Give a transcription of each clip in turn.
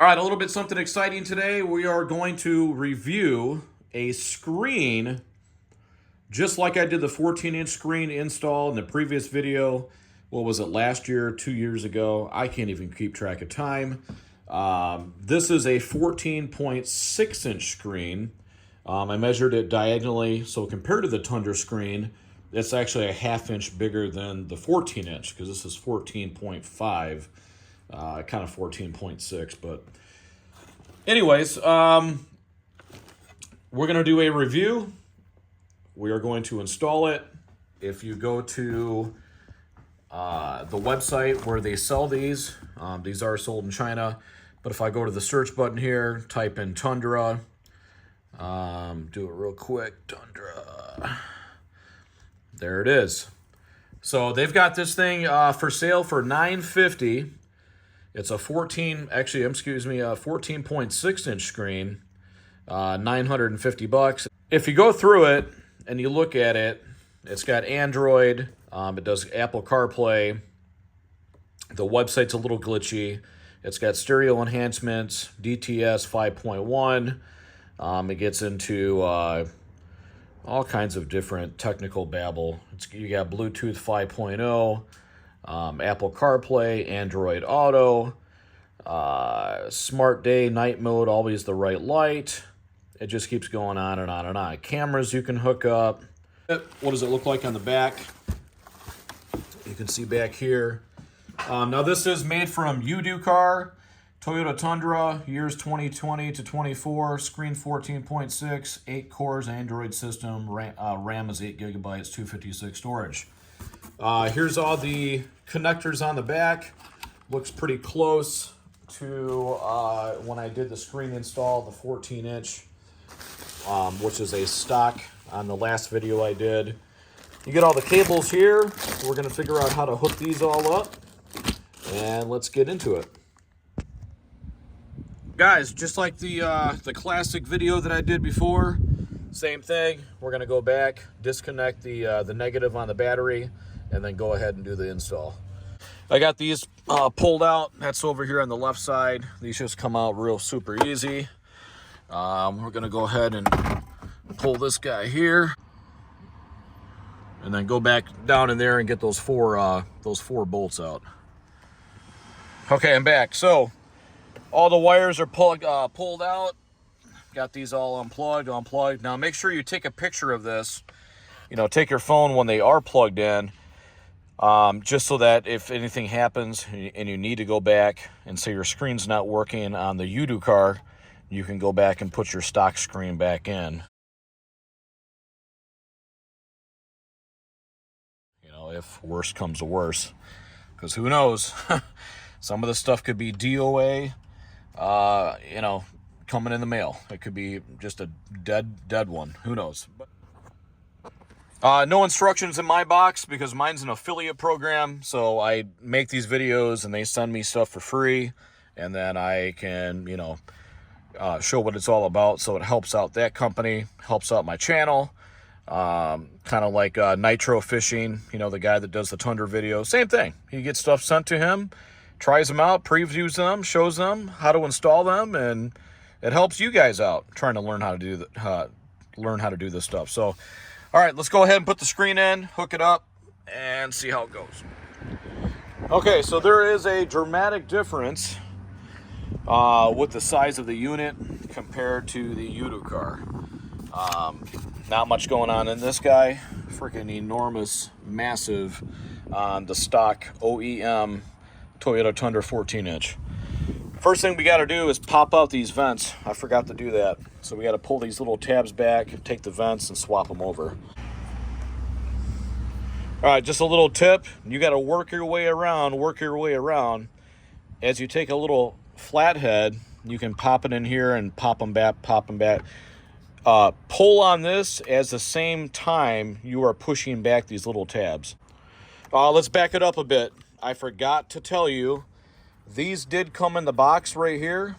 All right, a little bit something exciting today. We are going to review a screen just like I did the 14-inch screen install in the previous video. What was it, last year, 2 years ago? I can't even keep track of time. This is a 14.6-inch screen. I measured it diagonally, so compared to the Tundra screen, it's actually a half-inch bigger than the 14-inch, because this is 14.5. Kind of 14.6, but anyways, we're going to do a review. We are going to install it. If you go to the website where they sell these are sold in China, but if I go to the search button here, type in Tundra, do it real quick, Tundra, there it is. So they've got this thing for sale for $950. It's a 14.6-inch screen, $950. If you go through it and you look at it, it's got Android. It does Apple CarPlay. The website's a little glitchy. It's got stereo enhancements, DTS 5.1. It gets into all kinds of different technical babble. You got Bluetooth 5.0. Apple CarPlay, Android Auto, smart day, night mode, always the right light. It just keeps going on and on and on. Cameras you can hook up. What does it look like on the back? You can see back here. Now this is made from Youducar, Toyota Tundra, years 2020 to 24, screen 14.6, 8 cores, Android system, RAM is 8 gigabytes, 256 storage. Here's all the connectors on the back. Looks pretty close to when I did the screen install, the 14-inch, which is a stock on the last video I did. You get all the cables here. We're going to figure out how to hook these all up, and let's get into it. Guys, just like the classic video that I did before, same thing. We're going to go back, disconnect the negative on the battery, and then go ahead and do the install. I got these pulled out. That's over here on the left side. These just come out real super easy. We're going to go ahead and pull this guy here, and then go back down in there and get those four bolts out. Okay, I'm back. So all the wires are pulled out. Got these all unplugged. Now make sure you take a picture of this. You know, take your phone when they are plugged in, just so that if anything happens and you need to go back and say your screen's not working on the Youducar, you can go back and put your stock screen back in. You know, if worse comes to worse, because who knows? Some of the stuff could be DOA, you know, coming in the mail. It could be just a dead one. Who knows? No instructions in my box because mine's an affiliate program. So I make these videos and they send me stuff for free, and then I can, you know, show what it's all about. So it helps out that company, helps out my channel. Kind of like Nitro Fishing, you know, the guy that does the Tundra video. Same thing. He gets stuff sent to him, tries them out, previews them, shows them how to install them, and it helps you guys out trying to learn how to do this stuff. So, all right, let's go ahead and put the screen in, hook it up, and see how it goes. Okay, so there is a dramatic difference with the size of the unit compared to the Youducar. Not much going on in this guy. Freaking enormous, massive on the stock OEM Toyota Tundra 14-inch. First thing we got to do is pop out these vents. I forgot to do that. So we got to pull these little tabs back, take the vents, and swap them over. All right, just a little tip. You got to work your way around. As you take a little flathead, you can pop it in here and pop them back. Pull on this as the same time you are pushing back these little tabs. Let's back it up a bit. I forgot to tell you, these did come in the box right here.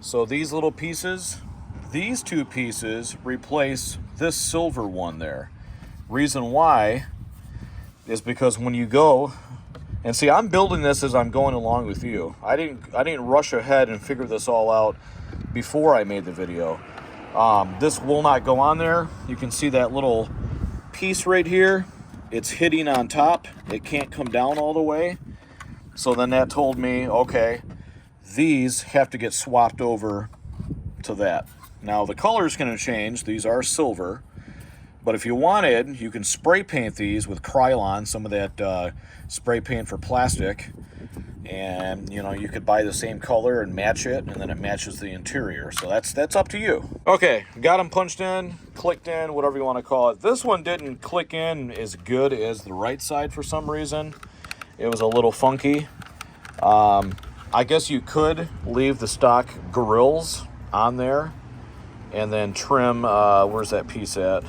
So these little pieces, these two pieces replace this silver one there. Reason why is because when you go And see, I'm building this as I'm going along with you. I didn't rush ahead and figure this all out before I made the video. This will not go on there. You can see that little piece right here. It's hitting on top. It can't come down all the way. So then that told me, okay, these have to get swapped over to that. Now the color is going to change. These are silver. But if you wanted, you can spray paint these with Krylon, some of that spray paint for plastic. And, you know, you could buy the same color and match it, and then it matches the interior. So that's up to you. Okay, got them punched in, clicked in, whatever you want to call it. This one didn't click in as good as the right side for some reason. It was a little funky. I guess you could leave the stock grills on there and then trim, where's that piece at?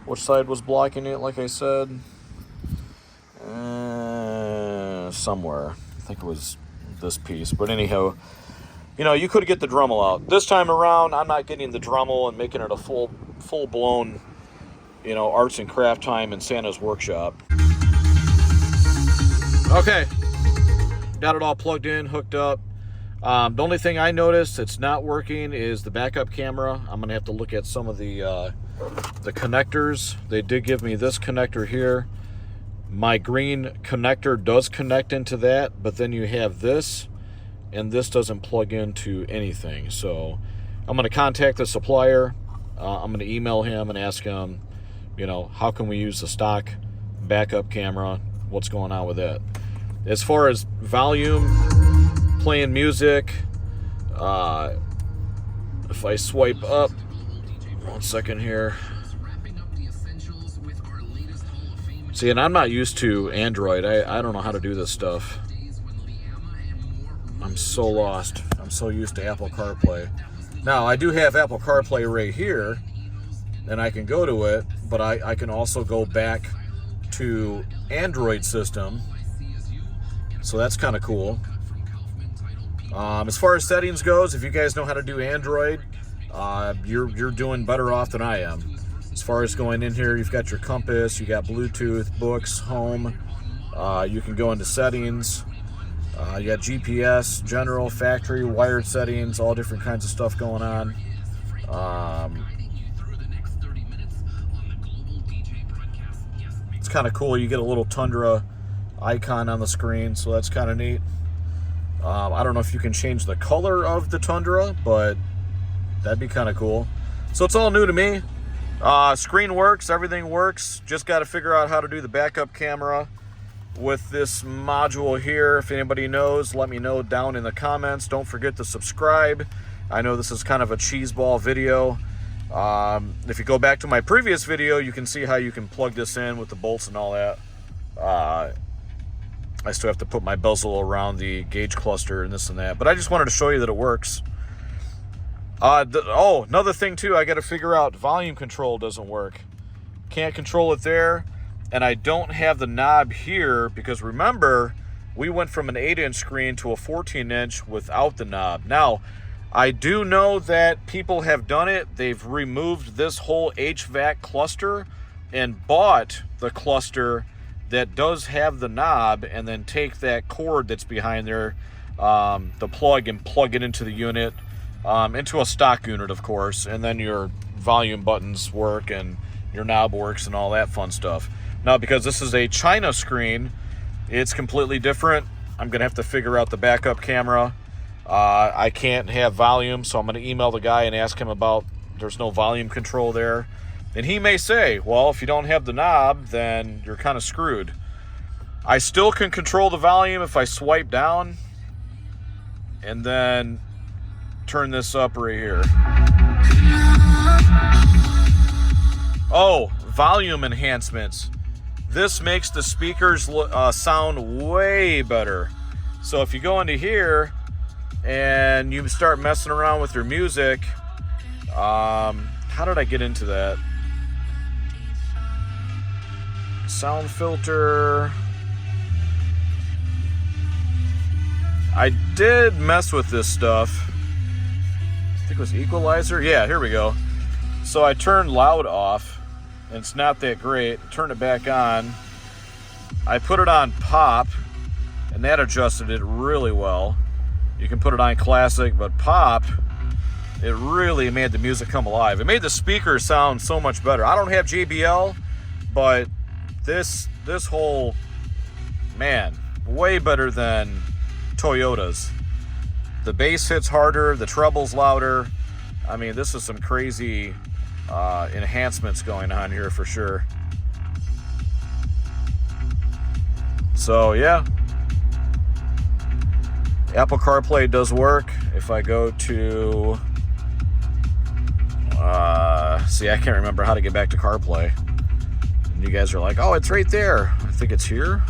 Which side was blocking it, like I said? Somewhere. I think it was this piece. But anyhow, you know, you could get the Dremel out. This time around, I'm not getting the Dremel and making it a full-blown, you know, arts and craft time in Santa's workshop. Okay. Got it all plugged in, hooked up. The only thing I noticed that's not working is the backup camera. I'm going to have to look at some of the connectors. They did give me this connector here. My green connector does connect into that, but then you have this, and this doesn't plug into anything. So I'm going to contact the supplier. I'm going to email him and ask him, you know, how can we use the stock backup camera? What's going on with it? As far as volume, playing music, if I swipe up, 1 second here. See, and I'm not used to Android. I don't know how to do this stuff. I'm so lost. I'm so used to Apple CarPlay. Now, I do have Apple CarPlay right here, and I can go to it, but I can also go back to Android system. So that's kind of cool. As far as settings goes, if you guys know how to do Android, you're doing better off than I am. As far as going in here, you've got your compass, you got Bluetooth, books, home. You can go into settings. You got GPS, general, factory, wired settings, all different kinds of stuff going on. It's kind of cool. You get a little Tundra icon on the screen, so that's kind of neat. I don't know if you can change the color of the Tundra, but that'd be kind of cool. So it's all new to me. Screen works, everything works. Just got to figure out how to do the backup camera with this module here. If anybody knows, let me know down in the comments. Don't forget to subscribe. I know this is kind of a cheeseball video. If you go back to my previous video, you can see how you can plug this in with the bolts and all that. I still have to put my bezel around the gauge cluster and this and that, but I just wanted to show you that it works. Another thing too, I got to figure out volume control doesn't work. Can't control it there, and I don't have the knob here because remember, we went from an 8-inch screen to a 14-inch without the knob. Now, I do know that people have done it. They've removed this whole HVAC cluster and bought the cluster that does have the knob, and then take that cord that's behind there, the plug, and plug it into the unit. Into a stock unit, of course, and then your volume buttons work and your knob works and all that fun stuff. Now, because this is a China screen, it's completely different. I'm going to have to figure out the backup camera. I can't have volume, so I'm going to email the guy and ask him about there's no volume control there. And he may say, well, if you don't have the knob, then you're kind of screwed. I still can control the volume if I swipe down and then turn this up right here. Oh, volume enhancements. This makes the speakers sound way better. So if you go into here and you start messing around with your music, how did I get into that? Sound filter. I did mess with this stuff. I think it was equalizer. Yeah, here we go. So I turned loud off, and it's not that great. Turn it back on. I put it on pop, and that adjusted it really well. You can put it on classic, but pop, it really made the music come alive. It made the speakers sound so much better. I don't have JBL, but this whole, man, way better than Toyota's. The bass hits harder, the treble's louder. I mean, this is some crazy enhancements going on here for sure. So yeah, Apple CarPlay does work. If I go to, see, I can't remember how to get back to CarPlay. And you guys are like, oh, it's right there. I think it's here.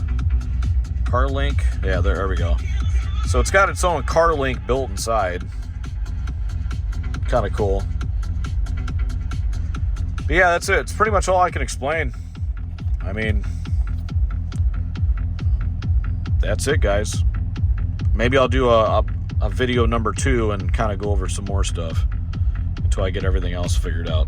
CarLink. Yeah, there we go. So it's got its own CarLink built inside. Kind of cool. But yeah, that's it. It's pretty much all I can explain. I mean, that's it, guys. Maybe I'll do a video number 2 and kind of go over some more stuff until I get everything else figured out.